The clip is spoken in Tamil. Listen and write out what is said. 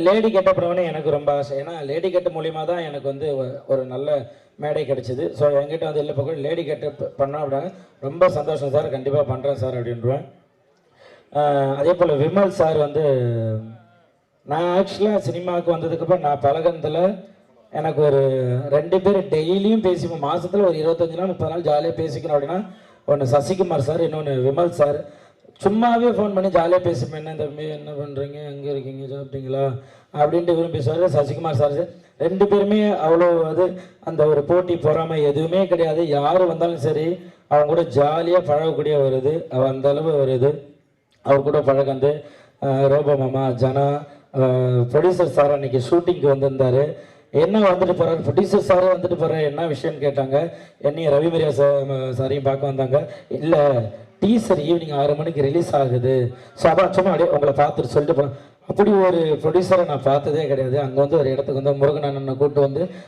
லேடி கெட்டப்புறவனே எனக்கு ரொம்ப ஆசை. ஏன்னா லேடி கெட்ட மூலியமாக தான் எனக்கு வந்து ஒரு நல்ல மேடை கிடைச்சிது. ஸோ என்கிட்ட வந்து இல்லை பக்கம் லேடி கெட்ட பண்ணோம் அப்படின்னா ரொம்ப சந்தோஷம் சார், கண்டிப்பாக பண்ணுறேன் சார் அப்படின்றேன். அதே போல் விமல் சார் வந்து நான் ஆக்சுவலாக சினிமாவுக்கு வந்ததுக்கப்புறம் நான் பழகினதில் எனக்கு ஒரு 2 பேர் டெய்லியும் பேசிப்போம். மாதத்தில் ஒரு 25 நாள் 30 நாள் ஜாலியாக பேசிக்கணும் அப்படின்னா ஒன்று சசிகுமார் சார், இன்னொன்று விமல் சார். சும்மாவே ஃபோன் பண்ணி ஜாலியாக பேசிப்பேன். என்ன தம்பி என்ன பண்ணுறீங்க, எங்கே இருக்கீங்க, சாப்பிட்டீங்களா அப்படின்ட்டு விரும்பி பேசுவார். சசிகுமார் சார் 2 பேருமே அவ்வளோ அது அந்த ஒரு போட்டி பொறாமை எதுவுமே கிடையாது. யார் வந்தாலும் சரி அவங்க கூட ஜாலியாக பழகக்கூடிய வருது. அந்த அளவு வருது. அவர் கூட பழகந்து ரோபோ மாமா ஜனா ப்ரொடியூசர் சார் அன்றைக்கி ஷூட்டிங்க்கு வந்திருந்தார். என்ன வந்துட்டு போகிறார் ப்ரொடியூசர் சாரே வந்துட்டு போகிறார், என்ன விஷயம்னு கேட்டாங்க. என்னையும் ரவிமரியா சாரையும் பார்க்க வந்தாங்க. இல்லை டீசர் ஈவினிங் 6 மணிக்கு ரிலீஸ் ஆகுது, ஸோ அதான் சும்மா அப்படியே உங்களை பார்த்துட்டு சொல்லிட்டு போகிறேன். அப்படி ஒரு ப்ரொடியூசரை நான் பார்த்ததே கிடையாது. அங்கே வந்து ஒரு இடத்துக்கு வந்து முருகன் அண்ணனை கூப்பிட்டு வந்து